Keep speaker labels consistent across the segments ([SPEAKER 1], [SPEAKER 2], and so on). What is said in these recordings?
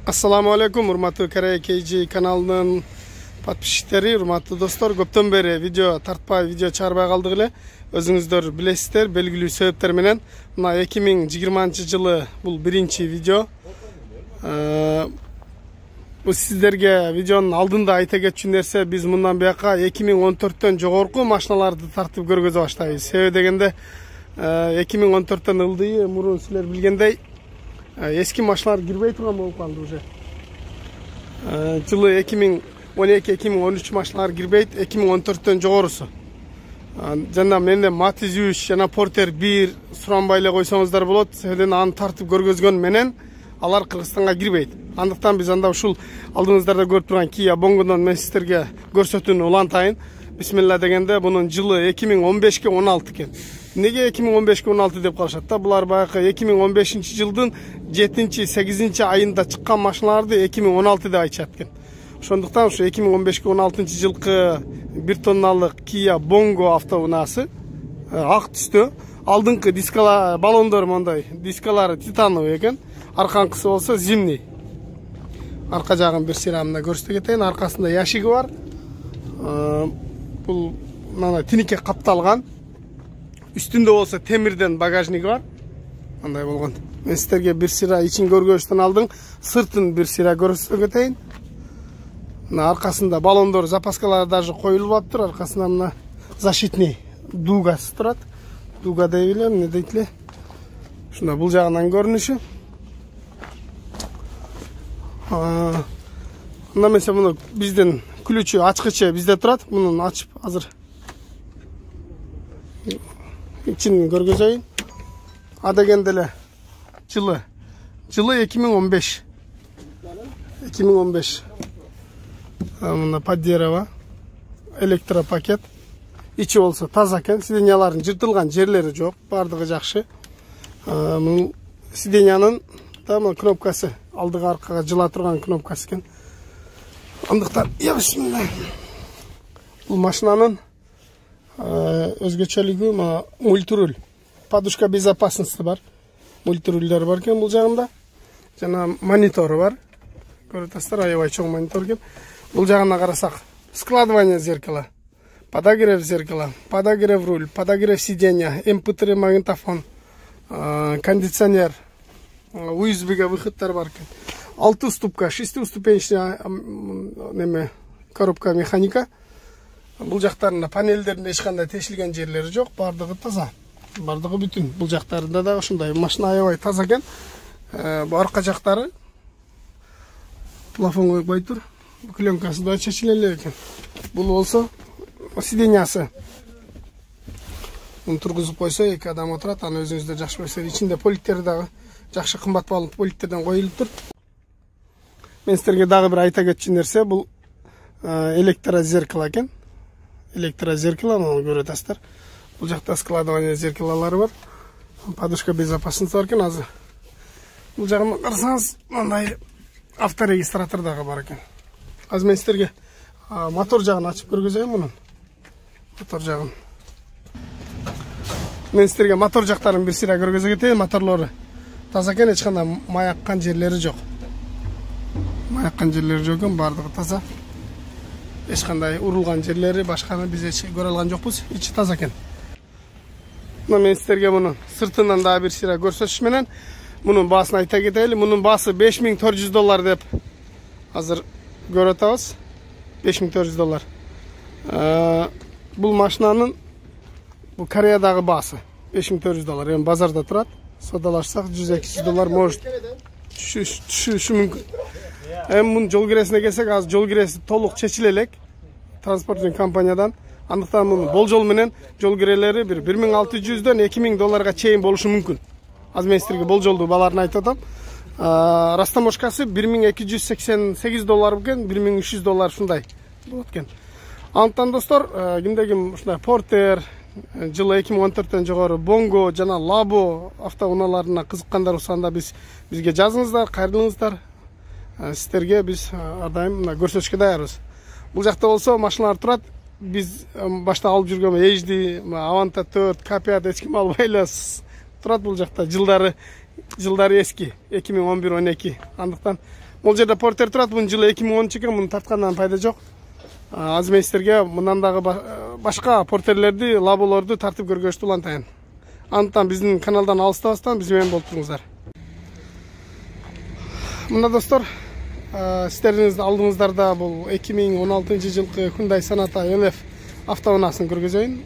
[SPEAKER 1] Assalamu alaikum, урматтуу Карая KG каналынын подписчиктери, урматтуу достор. Көптөн бери видео тартпай, видео чыгарбай калдык эле. Өзүңүздөр билесиздер, белгилүү себептер менен. Мына 2020-жылы бул биринчи видео. Бул сиздерге видеонун алдында айта кетчү нерсе, биз мындан бияка 2014төн жогорку машиналарды тартып көргөзө баштайбыз. Себеби дегенде 2014төн ылдый, мурун силер билгендей eski maşlar girmey turgan болуп калды уже. Жылы 2012-2013 maşlar girбейт, 2014төн жогорусу. Жана менде Matiz 3 жана Porter 1 суранбай эле койсоңуздар болот. Себебен аны тартып көргөзгөн менен алар Кыргызстанга кирбейт. Андыктан биз анда ушул алдыңыздарда көрүп турган Kia Bongo'дон мен сиздерге көрсөтүүнү улантайын. Бисмилла дегенде бунун жылы 2015-16 экен. Неге 2015-16 деп калышат да? Булар баягы 2015-жылдын 7-8 айында чыккан машиналарды 2016 деп айтышат экен. Ошондуктан ушу 2015-16 жылкы 1 тонналык Kia Bongo автоунаасы ак түстө. Алдыңкы дискалар, баллондор мондай, дискалары титановый экен. Арканкысы болсо зимний. Арка жагын бир сирамына көрсөтө кетейин. Аркасында яшиги бар. Бул мына тиникке капталган. Üstünde olsa temirden bagajnik var. Андай болгон. Мен сиздерге бир сыра ичин көргөчтөн алдың, сыртын бир сыра көрсөтө кетейин. Мына аркасында баллондор, запаскалары даже коюлуп аптыр. Аркасында мына защитный дугасы турат. Дуга деп билем, эмне дейт эле. Ушунда бул жагынан көрүнүшү. Мына месе муну бизден ключу ачкычы бизде турат. Мунун ачып азыр İçini görgözeyim. Adegендele жылы 2015. 2015. Мына поддержава, электропакет. İçi olsa таза экен, сиденьяларын жыртылган жерлери жок, бардыгы жакшы. Мына сиденьянын да кнопкасы, алдыга аркага жыла турган кнопкасы экен. Андыктан, я бисмилла. Бул машинанын өзгөчөлүгү мультируль, подушка безопасности бар, мультирульдер бар экен бул жагында, жана монитору бар. Көрөтөсүздөр, аябай чоң монитор экен. Бул жагына карасак, складывание зеркала, подогрев зеркала, подогрев руль, подогрев сиденья, MP3 магнитофон, кондиционер, USB-га выходтар бар экен. 6 ступка, 6-ступенчный неме коробка механика. Бул жактарында панелдеринде эч кандай тешилген жерлери жок, бардыгы таза. Бардыгы бүтүн. Бул жактарында да ушундай машина аябай таза экен. Бу арка жактары плафон койбой тур. Пленкасы да чечиле эле экен. Бул болсо сиденьясы. Муну тургузуп койсо эки адам отурат, аны өзүңүздөр жакшы көрсөтөт. Ичинде политтер дагы жакшы кымбат баалуу политтерден коюлуп тур. Мен сиздерге дагы бир айта кетчү нерсе, бул электрозеркало экен. Электрозеркало, аны көрөтөсүздөр. Бул жакта складывание зеркалалары бар. Подушка безопасности бар экен азыр. Бул жагына карасаңыз, мындай авторегистратор дагы бар экен. Азыр мен сиздерге мотор жагын ачып көргөзөйүн мунун. Мотор жагын. Мен сиздерге мотор жактарын бир сыйра көргөзө кетейин. Моторлору таза экен, эч кандай маяккан жерлери жок. Маяккан жерлери жок экен, бардыгы таза. Эч кандай урулган жерлери, башканы биз эч көрө алган жокпуз. Ичи таза экен. Мына мен сиздерге муну сыртынан дагы бир сыйра көрсөтүш менен мунун баасын айта кетели. Мунун баасы $5400 деп азыр көрүп атабыз. $5400. Бул машинанын бул Кореядагы баасы $5400. Эми базарда турат. Содалашсак $100-200 может түшүшү мүмкүн. Эми мунун жол киресине келсек, азыр жол киреси толук чечиле элек транспорттук компаниядан. Андыктан мунун болжол менен жол кирелери бир $1600-дөн $2000 чейин болушу мүмкүн. Азыр мен сиздерге болжолду бааларын айтып атам. Растаможкасы $1288 экен, $1300 ушундай болот экен. Андыктан достор, кимде ким ушундай Porter, жылы 2014төн жогору Bongo жана Labo автоунааларына кызыккандар болсо анда бизге жазыңыздар, кайрылыңыздар. Сиздерге биз ар дайым көрсөтүшкө даярбыз. Бул жакта болсо машиналар турат. Биз башта алып жүргөн HD, Avanta 4, K5 эч ким албай эле турат бул жакта. Жылдары эски 2011-12. Андыктан Ол жерде портер турат. Бунун жылы 2010 экен. Муну тарткандан пайда жок. Азыр мен силерге мындан дагы башка портерлерди, лаболорду тартып көргөзүп улантайын. Андыктан биздин каналдан алыстабастан биз менен болуп туруңуздар. Мына достор, сиздердин алдыңыздарда бул 2016 жылкы Hyundai Sonata LF автоунаасын көргөзөйүн.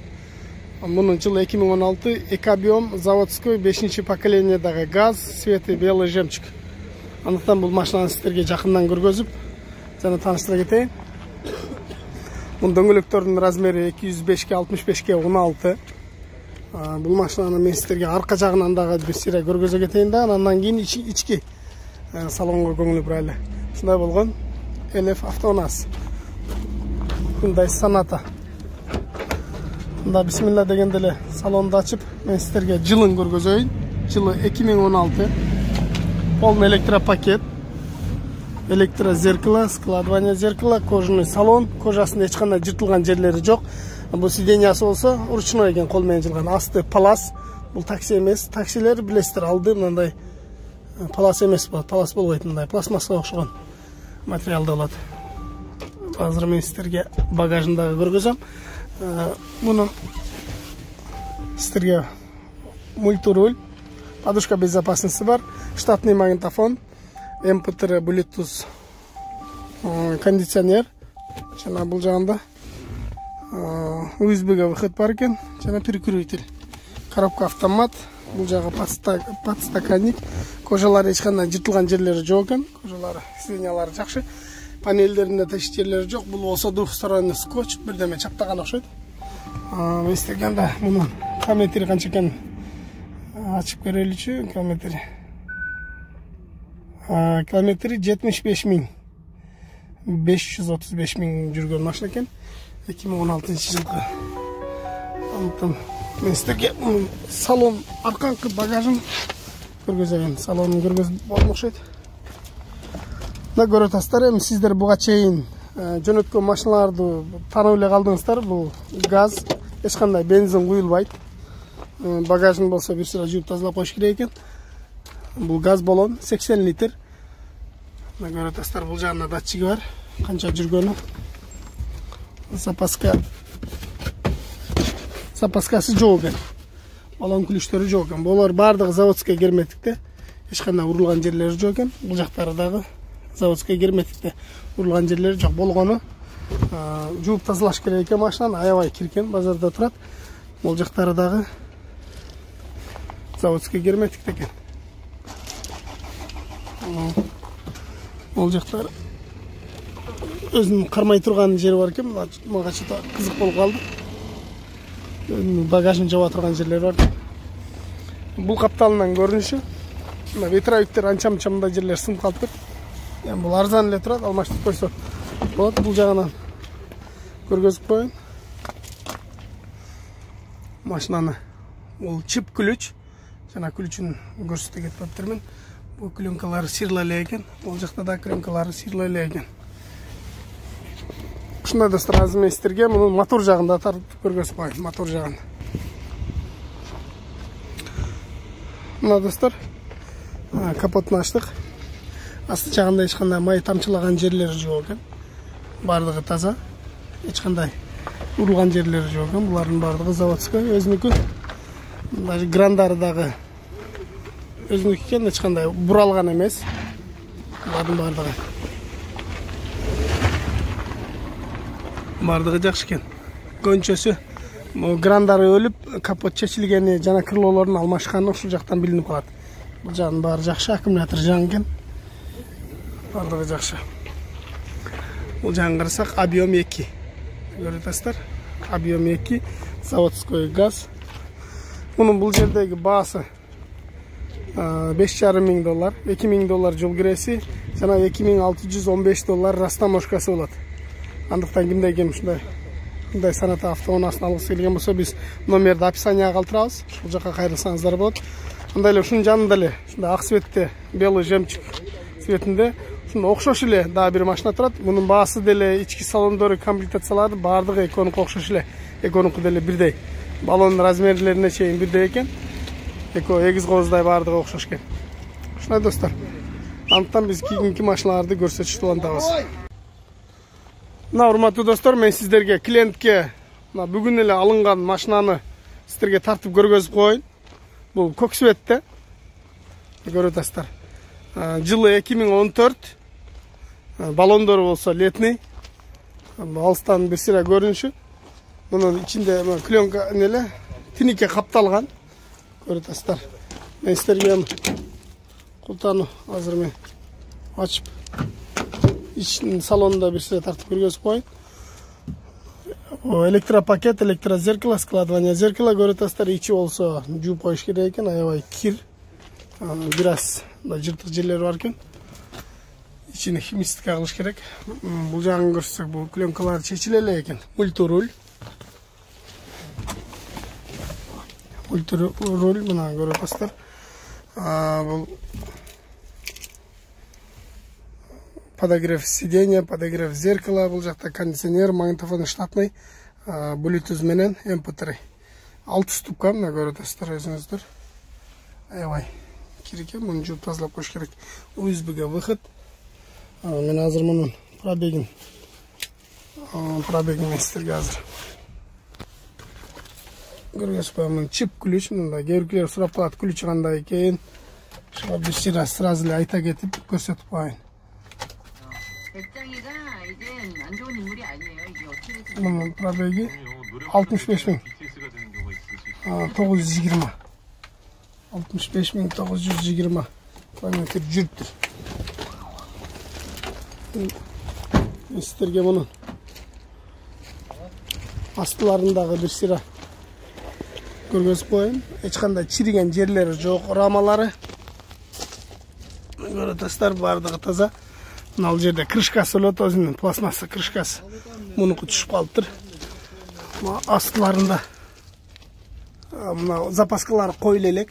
[SPEAKER 1] Мунун жылы 2016, экобиом заводской 5-чи поколениедagi газ, свети белый жемчуг. Андыктан бул машинаны сиздерге жакындан көргөзүп, жана тааныштыра кетейин. Мунун дөңгөлөктөрдүн размери 205 65 16. Бул машинаны мен сиздерге арка жагынан дагы бир сыйра көргөзө кетейин да, андан кийин ички салонго көңүл бурайлы. Ушундай болгон LF автоунаас. Hyundai Sonata. Мында бисмилла дегенде эле салонду ачып, мен сиздерге жылын көргөзөйүн. Жылы 2016. Полный электропакет. Электрозеркало, складывание зеркала, кожаный салон, кожасында эч кандай жыртылган жерлери жок. Бул сиденьясы болсо ручной экен, кол менен жылган. Асты палас. Бул такси эмес. Таксилер билесиздер, алды мындай палас эмес болот. Палас болбойт, мындай пластмассага окшогон материалда болот. Азыр мен сиздерге багажын дагы көргөзөм. Мунун сиздерге мультируль, подушка безопасности бар, штатный магнитофон, MP3, Bluetooth, кондиционер, жана бул жагында USB-га выход бар экен, жана перекрутитель. Коробка автомат, бул жагы подстаканник, кожалары эч кандай жыртылган жерлери жок экен, кожалары, сиденьялары жакшы. Панелдеринде теш жерлери жок, бул болсо двухсторонний скотч, бирдеме чаптаган окшойт. Эстегенде мунун километри канча экен ачып көрөлүчү, километри 75 000. 535 000 жүргөн машина экен. 2016 жылкы. Антон мен сиздерге салон арканкы багажын көргөзөйүн. Салонун көргөзүп болгон окшойт. Да көрө атасыздар, эми сиздер буга чейин жөнөткөн машиналарды таанып эле калдыңыздар. Бул газ, эч кандай бензин куюлбайт. Багажын болсо бир сыра жууп тазалап коюш керек экен. Бул газ баллон 80 литр. Мына көрө атасыздар, бул жагында датчиги бар. Канча жүргөнү. Запаскасы жок экен. Баллон күлүштөрү жок экен. Булар бардыгы заводской герметикте. Эч кандай урулган жерлери жок экен. Бул жактары дагы заводской герметикте урулган жерлери жок болгону. Жууп тазалаш керек экен машинаны, аябай киркен, базарда турат. Бул жактары дагы заводской герметикте экен. Бул жактары өзүнүн кармай турган жери бар экен. Мага чыта кызык болуп калды. Багажын жаба турган жерлери бар. Бул капталынан көрүнүшү. Мына ветровиктер анча-мынча мындай жерлер сынып калыптыр. Бул арзан эле турат, алмаштырып койсо болот. Бул жагынан көргөзүп коеюн. Машинаны бул чип ключ, жана ключүн көрсөтө кетпептирмин. Бул клюнкалары сыйрла эле экен. Бул жакта да клюнкалары сыйрла эле экен. Ушундай достор, азыр мен сиздерге мунун мотор жагында тартып көргөзүп коеюн. Мотор жагын. Мына достор, капотун ачтык. Асты жагында эч кандай май тамчылаган жерлери жок экен. Бардыгы таза. Эч кандай урулган жерлери жок экен. Булардын бардыгы заводской, өзүнүкү. Даже грандары дагы өзүнүкү экен, эч кандай буралган эмес. Булардын бардыгы. Бардыгы жакшы экен. Көнчөсү грандары өлүп, капот чечилгени жана крылолордун алмашканы ушул жактан билинип калат. Бул жагын баары жакшы, аккумулятор жагы экен. Бардыгы жакшы. Бул жагын карасак, объем 2. Көрүп атасыздар? Объем 2, заводской газ. Мунун бул жердеги баасы $5,500, $2,000 жол киреси жана $2,615 растаможкасы болот. Андыктан кимде ким ушундай Hyundai Sonata автоунаасын алгысы келген болсо, биз номерди описанияга калтырабыз. Ушул жака кайрылсаңыздар болот. Андай эле ушунун жанында эле ушундай ак цветте, белый жемчуг цветинде ушундай окшош эле дагы бир машина турат. Мунун баасы деле, ички салондору, комплектациялары бардыгы экөөнүкү окшош эле. Экөөнүкү деле бирдей. Баллонун размерлерине чейин бирдей экен. Экөө эгиз кооздай бардыгы окшош экен. Ушундай достор. Андыктан биз кийинки машиналарды көрсөтүштү улантабыз. Мына урматтуу достор, мен сиздерге клиентке бүгүн эле алынган машинаны сиздерге тартып көргөзүп коеюн. Бул көк светте. Көрүп атасыздар. Жылы 2014. Балондору болсо летний. Алыстан бир сыйра көрүнүшү. Мунун ичинде пленка эле тиникке капталган. Көрүп атасыздар. Мен сиздерге култаны азыр мен ачып ичин салонунда бир сыйра тартып көргөзүп коеюн. Электропакет, электрозеркало, складывание зеркала көрүп атасыздар. Ичи болсо жууп коюш керек экен, аябай кир. Бир аз жыртык жерлери бар экен. Ичини химистика кылыш керек. Бул жагын көрсөк, бул пленкалар чечиле элек экен. Мультируль. Мультируль мына көрүп атасыздар. Бул подогрев сиденья, подогрев зеркала, бул жакта кондиционер, магнитофон штатный, Bluetooth менен MP3. 6 ступка мына көрүп атасыздар өзүңүздөр. Аябай кир экен, муну жууп тазалап коюш керек. USB-ге выход. Мен азыр мунун пробегин сиздерге азыр көргөзүп коем. Мун чип ключ, мында кээ-бирлер сурап калат, ключ кандай экен. Ошого бир сразу эле айта кетип көрсөтүп коеюн. Мунун пробеги 65.920. 65.920 километр жүрүптүр. Сиздерге мунун астыларындагы бир сыйра көргөзүп коеюн. Эч кандай чириген жерлери жок, рамалары. Көрүп атасыздар, бардыгы таза. Мына жерде крышкасы болот, өзүнүн пластмасса крышкасы. Мунуку түшүп калыптыр. Астыларында мына запаскалар коюлу элек.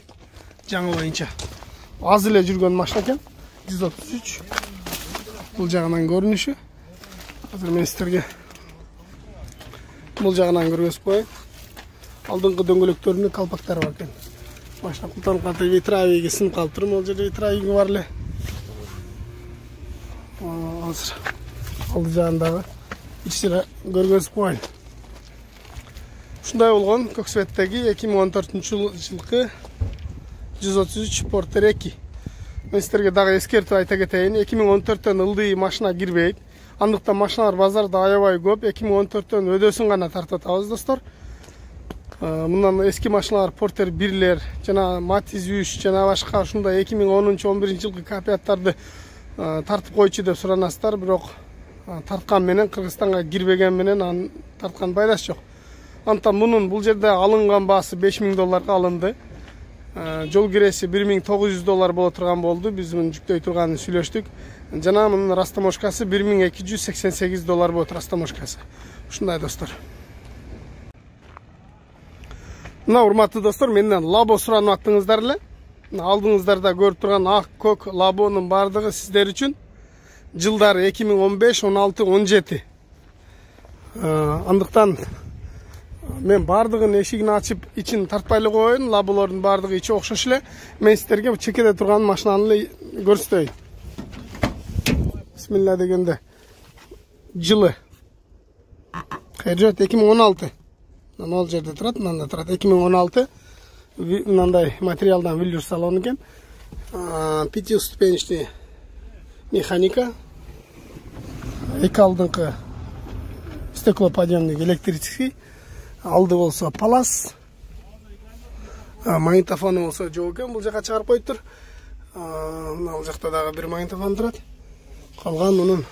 [SPEAKER 1] Жаңы боюнча аз эле жүргөн машина экен. 133. Бул жагынан көрүнүшү. Азыр мен сиздерге бул жагынан көргөзүп коеюн. Алдыңкы дөңгөлөктөрүнүн калпактары бар экен. Машина култанып калды, витравиги сынып калыптыр. Бул жерде витравиги бар эле. Азыр алды жагындагы ичсире көргөзүп коеюн. Ушундай болгон көк светтеги 2014-жылкы 133 Porter 2. Мен сиздерге дагы эскертип айта кетейин. 2014төн ылдый машина кирбейт. Андыктан машиналар базарда аябай көп. 2014төн өдөсүн гана тартып атабыз, достор. Мындан эски машиналар Porter 1лер, жана Matiz 3, жана башка ушундай 2010-11-жылкы копияттарды тартып койчу деп суранасыздар, бирок тарткан менен Кыргызстанга кирбеген менен анын тарткан пайдасы жок. Антан мунун бул жерде алынган баасы $5000 алынды. Жол киреси $1900 боло турган болду. Биз муну жүктөй турганын сүйлөштүк. Жана мунун растаможкасы $1288 болот, растаможкасы. Ушундай, достор. Мына урматтуу достор, менден лабо суранып аттыңыздар эле. Алдыңыздарда көрүп турган ак көк лабонун бардыгы сиздер үчүн. Жылдары 2015, 16, 17. Андыктан мен бардыгын эшигин ачып, ичин тартпай эле коеюн. Лаболордун бардыгы ичи окшош эле. Мен сиздерге чекеде турган машинаны эле көрсөтөйүн. Бисмилла дегенде. Жылы. Кайржат 2016. Мына жерде турат, мында турат 2016. Мындай материалдан велюр салон экен. 5-ступенечный механика. Эки алдыңкы стеклоподъемный электрический. Алды болсо палас. Магнитофону болсо жок экен, бул жака чыгарып коюптур. Мына жакта дагы бир магнитофон турат. Калган мунун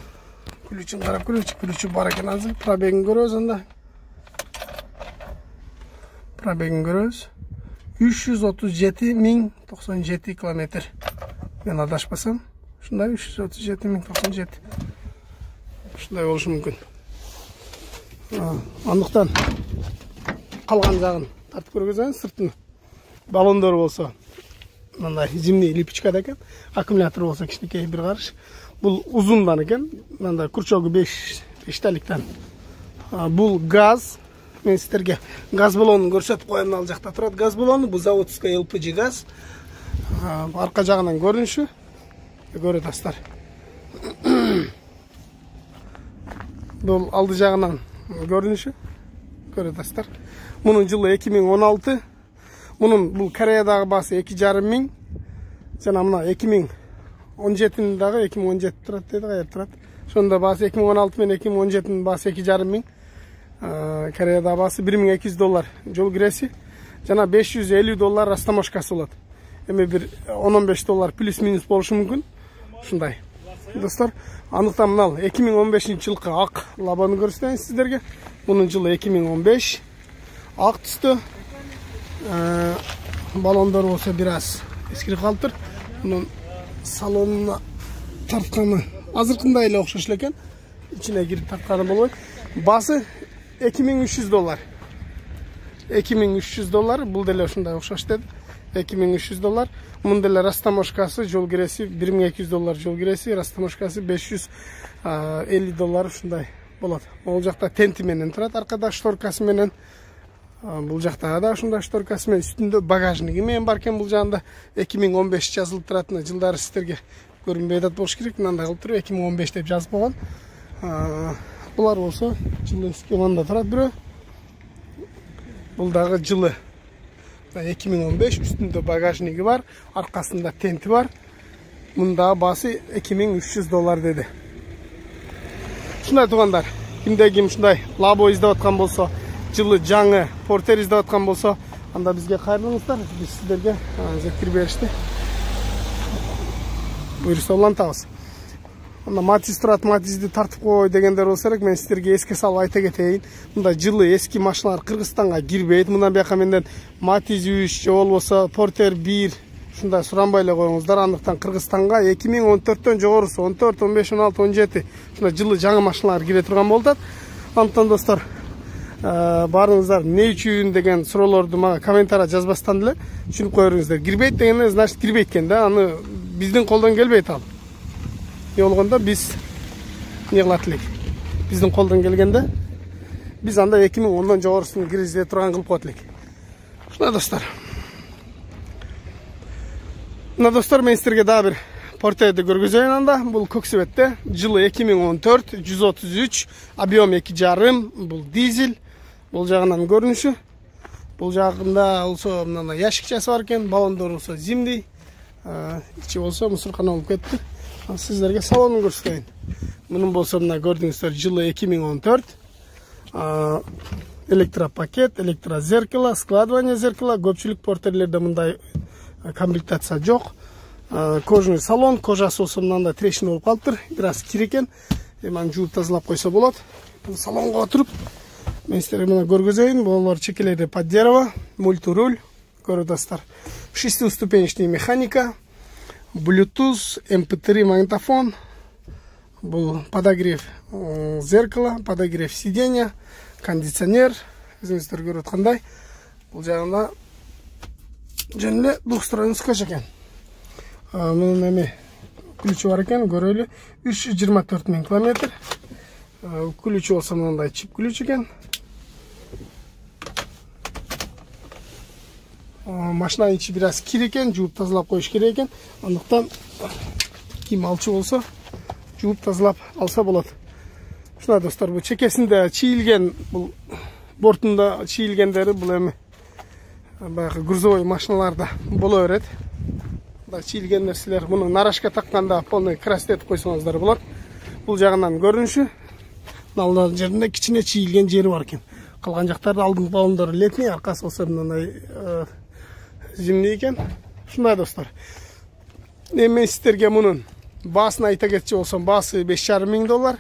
[SPEAKER 1] ключун карап көрөчү. Ключу бар экен азыр. Пробегин көрөбүз анда. Пробегин көрөбүз. 337.097 километр. Мен адашпасам, ушундай 337.097. Ушундай болушу мүмкүн. Андыктан калган жагын тартып көргөзөйүн. Сыртын балондору болсо мындай зимний липучкада экен. Аккумулятор болсо кичинекей бир карыш. Бул узундан экен. Мындай курчогу 5 таликтен. Бул газ. Мен сиздерге газ баллонун көрсөтүп коем. Ал жакта турат газ баллону. Бул заводской LPG газ. Арка жагынан көрүнүшү. көрөтасыздар. Бұл алды жағынан көрініші көрөтасыздар. Мұның жылы 2016. Мұның бұл Кореядағы басы 2,5 мың. Жана мына 2017-дағы 2017 тұрат деді, қайыр тұрат. Сонда басы 2016 мен 2017-ның басы 2,5 мың. Кореядағы басы $1200 жол кіресі. Жана $550 растамашкасы болады. Эми бир $10-15 плюс-минус болушу мүмкүн. Ушундай. Достор, анықтан мынал 2015 жылқы ақ лабаны көрсөтөйүн сиздерге. Бұның жылы 2015. Ақ түсті. Балондар болса бираз эскирип калыптыр. Bunun salonuna tartkanı azırkında ile okşaş eкен. İçine girip tartkanı bolot. Bası $2300. $2300 bul dele şunday okşaş dedi. $2300. Bunun dele rastamoşkası jol giresi $1200 jol giresi, rastamoşkası $550 şunday bolot. Olacakta tenti menen turat, arkada ştorkası menen. Бұл жақта да ушундай шторкасы мен үстүндө багажниги менен бар экен. Бул жагында 2015 жазылып туратыны жылдары сиздерге көрүнбөй атат болуш керек. Мындай кылып туруп 2015 деп жазып койгон. Булар болсо жылы эски манда турат бирөө. Бул дагы жылы 2015, үстүндө багажниги бар, аркасында тенти бар. Мында басы $2300 деди. Ушундай туугандар, кимде ким ушундай лабо издеп аткан болсо, жылы жаңы портер издеп аткан болсо, анда бизге кайрылыңыздар. Биз сиздерге жеткирип беришти. Буйруса улантабыз. Анда Матиз турат, Матизди тартып кой дегендер болсо керек, мен сиздерге эске салып айта кетейин. Мында жылы эски машиналар Кыргызстанга кирбейт. Мындан бияка менден Матиз 3 же болбосо Портер 1 ушундай суранбай эле коюңуздар. Андыктан Кыргызстанга 2014төн жогорусу 14, 15, 16, 17 ушундай жылы жаңы машиналар кире турган болот. Андыктан достор, барыңыздар не үчүн деген суроолорду мага комментария жазбастан деле түшүнүп коюңуздар. Кирбейт дегенде значит кирбейт экен да, аны биздин колдон келбейт ал. Не болгондо биз не кылат элек? Биздин колдон келгенде биз анда 2010дон жогорусун киргизе турган кылып коет элек. Ушундай достор. Мына достор, мен сиздерге дагы бир портерди көргөзөйүн анда. Бул Көксөбөттө жылы 2014, 133, объем 2,5, бул дизель. Бул жагынан көрүнүшү. Бул жагында болсо мына ящикчасы бар экен, балондор болсо зимдий. Ичи болсо мусоркана болуп кетти. Сиздерге салонун көрсөтөйүн. Мунун болсо мына көрдүңүздөр, жылы 2014. Электропакет, электрозеркало, складывание зеркала. Көпчүлүк портерлерде мындай комплектация жок. Кожаный салон, кожасы болсо мындай трещина болуп калыптыр. Бираз кир экен. Эми жууп тазалап койсо болот. Салонго отуруп мен сиздерге мына көргөзөйүн. Булар чекелери под дерево, мультируль, көрөтасыздар. 6-ступенечный механика, Bluetooth, MP3 магнитофон. Бул подогрев зеркала, подогрев сиденья, кондиционер. Өзүңүздөр көрүп аткандай. Бул жагында жөн эле двухсторонний скотч экен. Мунун эми ключу бар экен, көрөлү. 324 000 километр. Ключу болсо мындай чип ключ экен. Машинанын ичи бираз кир экен, жууп тазалап коюш керек экен. Андыктан ким алчу болсо жууп тазалап алса болот. Ушундай достор, бул чекесинде чийилген, бул бортунда чийилгендери бул эми баягы грузовой машиналарда боло берет. Мында чийилген нерселер, муну нарашка такканда полный крастетип койсоңуздар болот. Бул жагынан көрүнүшү. Алдын жеринде кичине чийилген жери бар экен. Калган жактарда алдын балондору летний, аркасы болсо мындай зимний экен. Ушундай достор. Мен сиздерге мунун баасын айта кетчү болсом, баасы $5,500.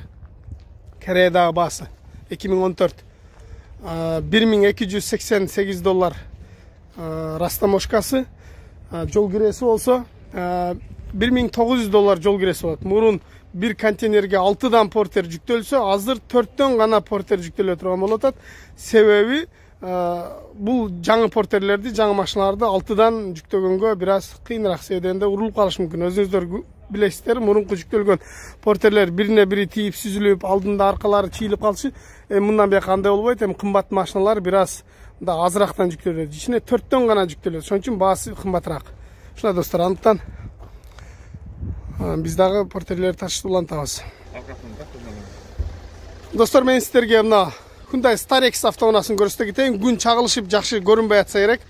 [SPEAKER 1] Кореядагы баасы 2014. $1288 растаможкасы. Жол киреси болсо $1900 жол киреси болот. Мурун bir kontenerге 6дан портер жүктөлсө, азыр 4төн гана портер жүктөлө турган болот. Себеби бул жаңы портерлерди, жаңы машиналарды 6дан жүктөгөнгө бираз кыйыныраак, себебинде урулуп калышы мүмкүн. Өзүңүздөр билесиздер, мурунку жүктөлгөн портерлер бирине бири тийип, сүзүлүп, алдында аркалары чийилип калчу. Мындан бияка андай болбойт. Кымбат машиналар бираз азырактан жүктөлөт. Ичине 4төн гана жүктөлөт. Ошон үчүн баасы кымбатыраак. Ушундай достор, андыктан Biz дагы портерлерди тартышты улантабыз. Достор, мен сиздерге мына Hyundai Starex автоунаасын көрсөтө кетейин. Күн чагылышып жакшы көрүнбөй атса керек.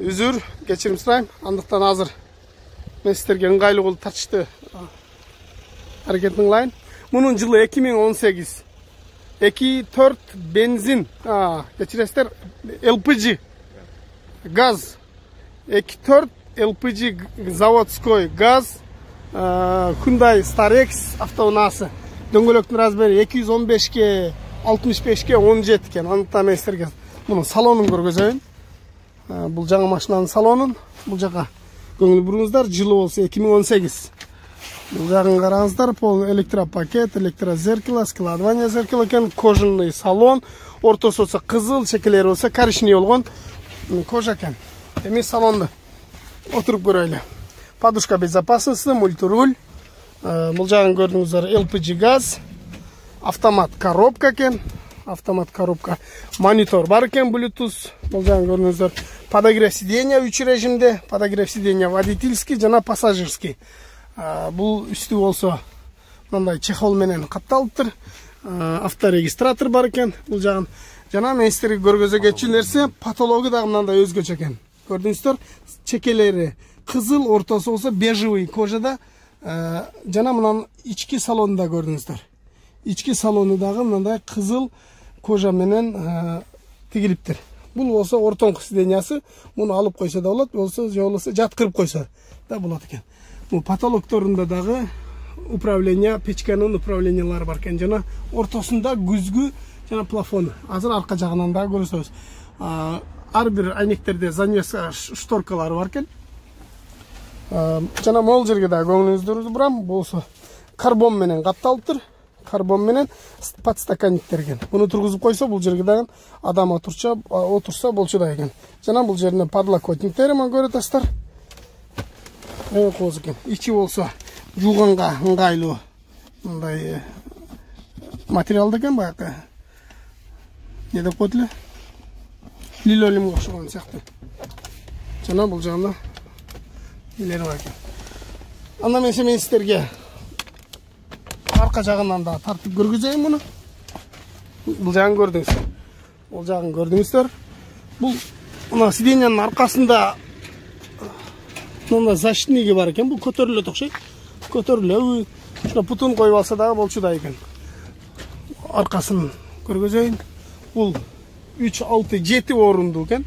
[SPEAKER 1] Үзүр, кечирим сурайм. Андыктан азыр мен сиздерге ыңгайлуу кылып тартышты аракетин ылайын. Мунун жылы 2018. 2.4 бензин, кечиресиздер, LPG газ. 2.4 LPG заводской газ. Hyundai Starex автоунаасы. Дөңгөлөктүн размери 215ке 65ке 17 экен. Андыктан мен сиздерге мунун салонун көргөзөйүн. Бул жаңы машинанын салонун. Бул жака көңүл буруңуздар. Жылы болсо 2018. Бул жагын караңыздар. Полный электропакет, электрозеркало, складывание зеркала экен, кожаный салон. Ортосу болсо кызыл, чекелери болсо коричневый болгон. Кожа экен. Эми салонду отуруп көрөлү. Подушка безопасности, мультируль. Бул жагын көрдүңүздөр, LPG газ. Автомат коробка экен. Автомат коробка. Монитор бар экен, Bluetooth. Бул жагын көрдүңүздөр. Подогрев сиденья 3 режимде. Подогрев сиденья водительский жана пассажирский. Бул үстү болсо мындай чехол менен капталыптыр. Авторегистратор бар экен. Бул жагын жана мен сиздерге көргөзө кетчү нерсе, потологу дагы мындай өзгөчө экен. Көрдүңүздөр, чекелери кызыл, ортосу болсо бежевый кожада. Жана мынан ички салонунда көрдүңүздөр. Ички салону дагы мындай кызыл кожа менен тигилиптир. Бул болсо ортоңку сиденьясы. Муну алып койсо да болот, болсо же болбосо жаткырып койсо да болот экен. Бул потолокторунда дагы управление, печканын управлениялары бар экен. Жана ортосунда күзгү жана плафон. Азыр арка жагынан дагы көрсөбүз. Ар бир айнектерде занавеска шторкалары бар экен. Жана могул жерге дагы көңүлүңүздөрдү бурам. Болсо карбон менен капталыптыр. Карбон менен подстаканниктер экен. Муну тургузуп койсо бул жерге дагы адам отурса болчу да экен. Жана бул жерине подлокотниктери мен көрө атасыздар. Кооз экен. Ичи болсо жууганга ыңгайлуу мындай материал экен, баягы. Не деп коет эле? Линолеумга окшогон сыяктуу. Жана бул жагында нелер бар экен. Андан мен сиздерге арка жагынан да тартып көргөзөйүн муну. Бул жагын көрдүңүз. Бул жагын көрдүңүздөр. Бул мына сиденьянын аркасында мына защитниги бар экен. Бул көтөрүлөт окшойт. Көтөрүлөбү. Ушуна путун коюп алса дагы болчу да экен. Аркасын көргөзөйүн. Бул 3, 6, 7 орунду экен.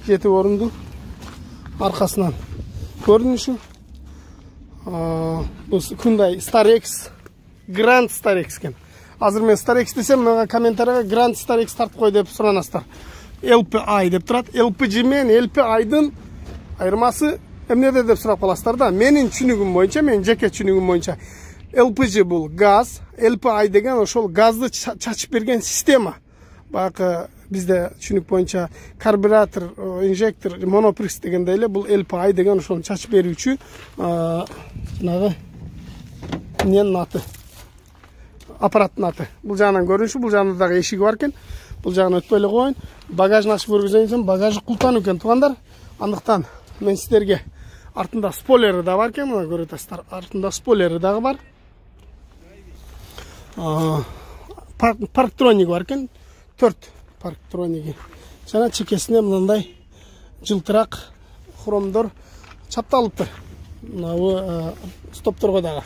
[SPEAKER 1] 7 орунду. Аркасынан көрүнүшү. Бул Hyundai Starex, Grand Starex экен. Азыр мен Starex десем, мына комментарийга Grand Starex тартып кой деп суранасыздар. LPI деп турат. LPG менен LPI-дын айырмасы эмнеде деп сурап каласыздар да. Менин түшүнүгүм боюнча, менин жеке түшүнүгүм боюнча, LPG бул газ, LPI деген ошол газды чачып берген система. Баягы бизде түшүнүк боюнча карбюратор, инжектор, монопресс дегенде эле бул LPI деген ошону чачып берүүчү жанагы эмненин аты? Аппараттын аты. Бул жагынан көрүнүшү, бул жагында дагы эшиги бар экен. Бул жагын өтпөй эле коеюн. Багажын ачып көргөзөйүн, багажы култан экен туугандар. Андыктан мен сиздерге артында спойлери да бар экен, мына көрүп атасыздар. Артында спойлери дагы бар. Парктроник бар экен. 4 парктроники. Жана чекесине мындай жылтырак хромдор чапталыптыр. Мына стопторго дагы.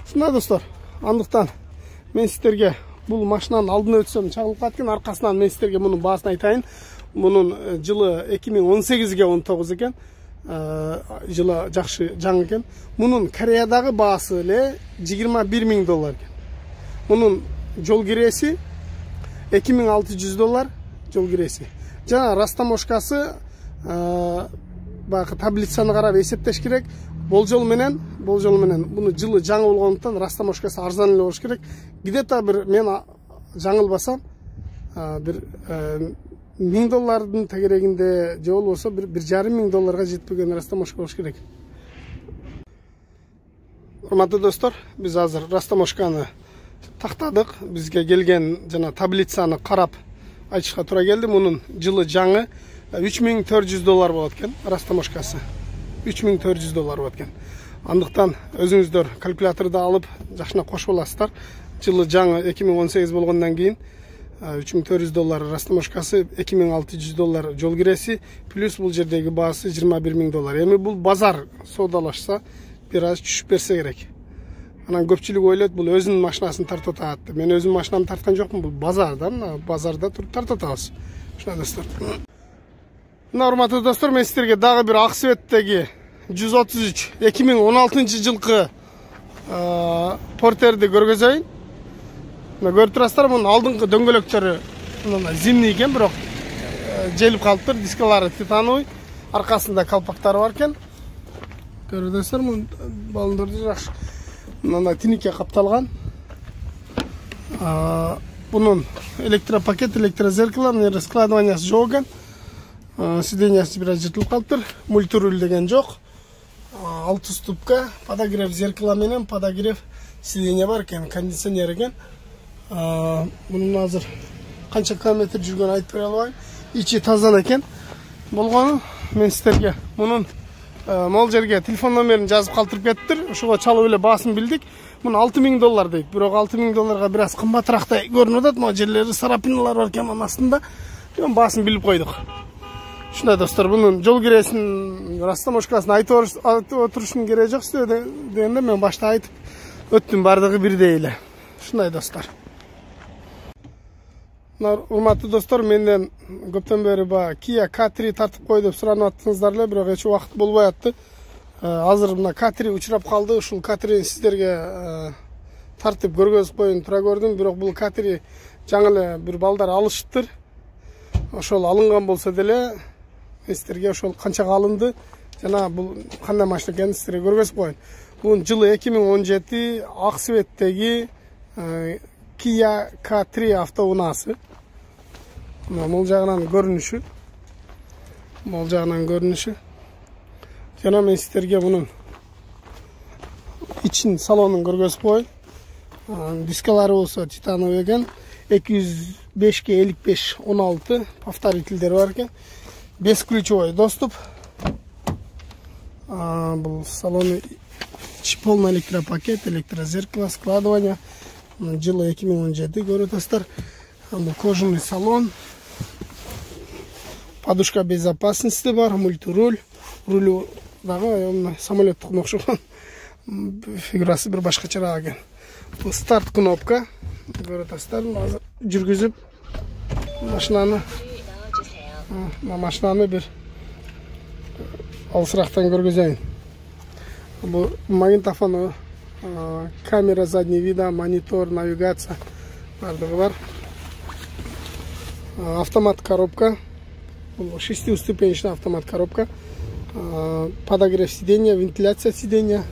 [SPEAKER 1] Ушундай достор. Андыктан мен сиздерге бул машинанын алдына өтсөм чагылып калат экен. Аркасынан мен сиздерге мунун баасын айтайын. Мунун жылы 2018ге 19 экен. Жылы жакшы жаңы экен. Мунун Кореядагы баасы эле $21,000 экен. Мунун жол киреси $2600 жол киреси. Жана растаможкасы баягы таблицаны карап эсептеш керек. Болжол менен буну жылы жаңы болгондуктан растаможкасы арзан эле болуш керек. Где-то бир мен жаңылбасам бир $1000 тегерегинде же болбосо бир $1,500 жетпеген растаможка болуш керек. Урматтуу достор, биз азыр растаможканы тактадык. Бизге келген жана таблицаны карап айтышка туура келди. Мунун жылы жаңы $3400 болот экен растаможкасы. $3400 болот экен. Андыктан өзүңүздөр калькуляторду алып жакшына кошуп аласыздар. Жылы жаңы 2018 болгондон кийин $3400 растаможкасы, $2600 жол киреси, плюс бул жердеги баасы $21000. Эми бул базар соодалашса бир аз түшүп берсе керек. Анан көпчүлүк ойлойт бул өзүнүн машинасын тартып атат. Мен өзүмдүн машинамды тарткан жокмун, бул базарда, базарда туруп тартып атабыз. Ушуна достор. Мына урматтуу достор, мен сиздерге дагы бир ак светтеги 133 2016 жылкы портерди көргөзөйүн. Көрүп турасыздар, мунун алдыңкы дөңгөлөктөрү зимний экен, бирок желип калыптыр, дискалары титановый, аркасында калпактары бар экен. Көрүп турасыздар, мунун балдырды жакшы. Мына тиникке капталган. Бунун электропакет, электрозеркало, мына складываниясы жок экен. Сидениясы бир аз жыртылып калыптыр. Мультируль деген жок. 6 ступка, подогрев зеркала менен подогрев сиденье бар экен, кондиционер экен. Bunun hazır kança kilometre жүргөн айтып бере албайм. İçi таза экен. Болгону мен сиздерге мунун могул жерге телефон номерин жазып калтырып кеттир. Ошого чалып эле баасын билдик. Мун $6000 дейт. Бирок $6000 бир аз кымбатырактай көрүнүп атат. Могу жерлери сарапиналар бар экен астында. Мен баасын билип койдук. Ушундай достор, бунун жол киресин растаможкасын айтып отурушунун кереги жок дегенде мен башта айтып өттүм, бардыгы бирдей эле. Ушундай достор. Урматтуу достор, менден көптөн бери Kia K3 тартып кой деп суранып аттыңыздар эле, бирок эч убакыт болбой атты. Азыр мына K3 учурап калды. Ушул K3 сиздерге тартып көргөзүп коюн тура көрдүм, бирок бул K3 жаңы эле бир балдар алышыптыр. Ошол алынган болсо деле сиздерге ошол канчага алынды жана бул кандай машина экенин сиздерге көргөзүп коюн. Бунун жылы 2017 ак светтеги Kia K3 автоунаасы. Мол жагынан көрүнүшү. Жана мен сиздерге мунун ичин салонун көргөзүп коюн. Дискалары болсо титановый экен. 205 55 16 повторительдери бар экен. Бесключевой доступ. Бул салону полный электропакет, электрозеркало, складывание. Жылы 2017 көрүп атасыздар. Бул кожаный салон. Подушка безопасности бар, мультируль. Рулю дагы самолеттук окшогон. Фигурасы бир башкачараак экен. Бул старт кнопка. Көрүп атасыздар. Азыр жүргүзүп машинаны бир алысырактан көргөзөйүн. Бул магнитофон, камера заднего вида, монитор, навигация бардыгы бар. Автомат коробка. Бул 6-ступенечный автомат коробка. Подогрев сиденья, вентиляция сиденья.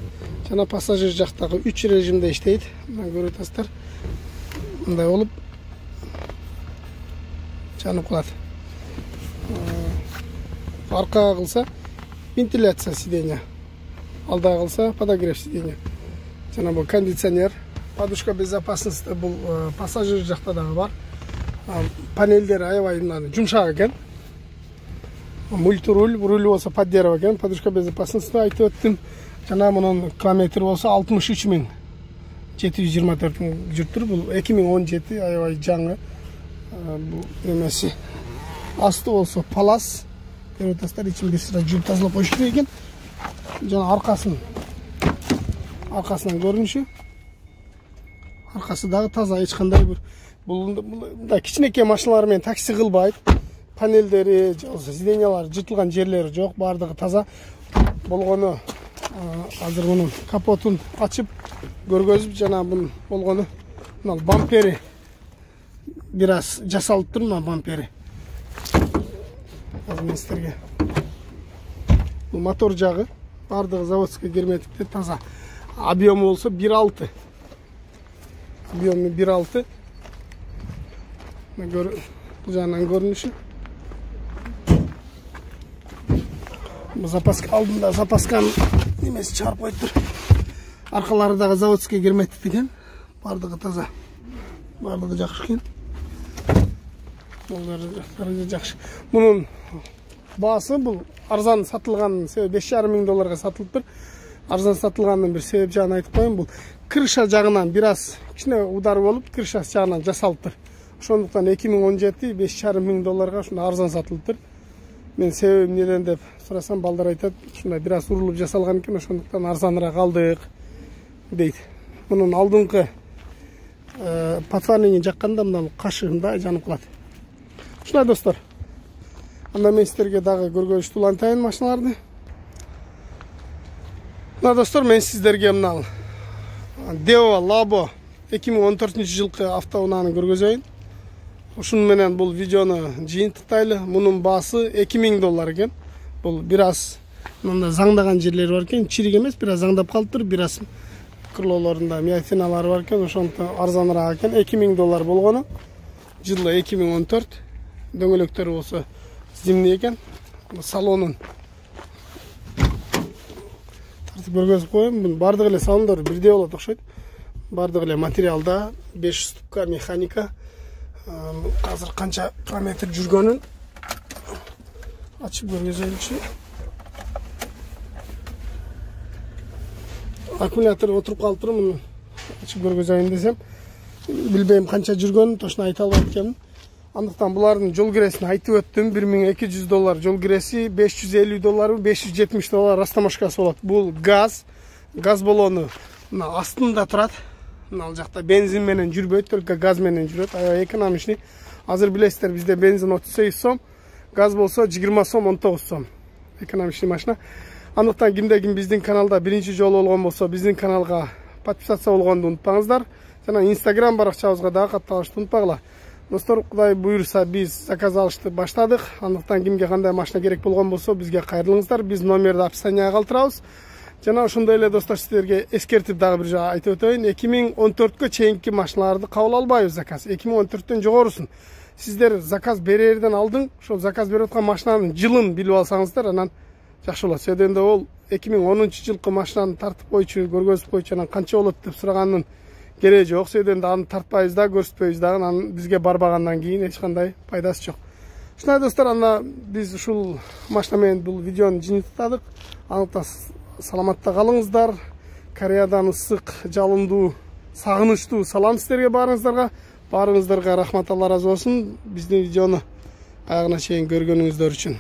[SPEAKER 1] Жана пассажир жактагы 3 режимде иштейт. Мына көрүп атасыздар. Мындай болуп жанып калат. Аркага кылса вентиляция сиденья. Алдага кылса подогрев сиденья. Жана бул кондиционер, подушка безопасности бул пассажир жакта дагы бар. Панелдери аябай жумшак экен. Мультируль, руль болсо под дерево экен. Подушка безопасности айтып өттүм. Жана мунун километри болсо 63724 жүрүптүр. Бул 2017 аябай жаңы. Бул эмеси. Асты болсо палас. Көрүп атасыздар, ичин бир сыра жууп тазалап коюш керек экен. Жана аркасынан көрүнүшү. Аркасы дагы таза, эч кандай бир мындай кичинекей машиналар менен такси кылбайт. Панелдери, сиденьялары жыртылган жерлери жок, бардыгы таза болгону. Азыр мунун капотун ачып көргөзүп, жана бунун болгону мына бампери бир аз жасалып тур, мына бампери. Азыр мен сиздерге бул мотор жагы бардыгы заводской герметикте таза. Объему болсо 1.6. Объему 1.6. Бул жагынан көрүнүшү. Запаска алдында запасканын немеси чыгарып коюптур. Аркалары дагы заводской герметик экен. Бардыгы таза. Бардыгы жакшы экен. Бардыгы жакшы. Мунун баасы бул арзан сатылган $5,500 сатылыптыр. арзан сатылганын бир себеп жагын айтып коеюн. Бул крыша жагынан бир аз кичине удар болуп, крыша жагынан жасалыптыр. Ошондуктан 2017 $5,5 миң ушундай арзан сатылыптыр. Мен себебин неден деп сурасам, балдар айтат, ушундай бир аз урулуп жасалган экен, ошондуктан арзаныраак алдык дейт. Мунун алдыңкы патварнигин жакканда мына кашыгында жанып калат. Ушундай достор. Анда мен сиздерге дагы көргөнүчтүү улантайын машиналарды. Мына достор, мен сиздерге мына Devo Labo 2014-жылкы автоунааны көргөзөйүн. Ушун менен бул видеону жыйынтыктайлы. Мунун баасы $2,000 экен. Бул бир аз мында заңдаган жерлери бар экен, чирик эмес, бир аз заңдап калыптыр, бир аз крылолорунда миятиналары бар экен, ошондуктан арзаныраак экен. $2,000 болгону. Жылы 2014. Дөңгөлөктөрү болсо зимний экен. Салонун тартып көргөзүп коеюн. Бул бардык эле салондор бирдей болот окшойт. Бардык эле материалда 5 ступка механика. Азыр канча километр жүргөнүн ачып көргөзөйүнчү. Аккумулятор отуруп калыптыр, муну ачып көргөзөйүн десем, билбейм канча жүргөнүн точно айта албайт экенмин. Андыктан булардын жол киресин айтып өттүм. $1,200 жол киреси, $550, $570 растамашкасы болот. Бул газ баллону мына астында турат. Ал жакта бензин менен жүрбөйт, только газ менен жүрөт. Аябай экономичный. Азыр билесиздер, бизде бензин 38 сом, газ болсо 20 сом, 19 сом. Экономичный машина. Андыктан кимде-ким биздин каналда биринчи жолу болгон болсо, биздин каналга подписаться болгонду унутпаңыздар. Жана Instagram баракчабызга дагы катталышты унутпагыла. Достор, Кудай буйруса биз заказ алышты баштадык. Андыктан кимге кандай машина керек болгон болсо, бизге кайрылыңыздар. Биз номерди описанияга калтырабыз. Жана ошондой эле достор, сиздерге эскертип дагы бир жагы айтып өтөйүн. 2014кө чейинки машиналарды кабыл албайбыз заказ. 2014төн жогорусун. Сиздер заказ берерден алдын, ошол заказ берип аткан машинанын жылын билип алсаңыздар, анан жакшы болот. Себебинде ол 2010-жылкы машинаны тартып койчу, көргөзүп койчу, анан канча болот деп сураганын кереги жок. Себебинде аны тартпайбыз да, көрсөтпөйбүз да, анан бизге барбагандан кийин эч кандай пайдасы жок. Ушундай достор, анда биз ушул машина менен бул видеону жыйынтыктадык. Андыктан саламатта калыңыздар. Кореядан ысык, жалындуу, сагынычтуу салам сиздерге баарыңыздарга. Баарыңыздарга рахмат, Алла ыраазы болсун. Биздин видеону аягына чейин көргөнүңүздөр үчүн.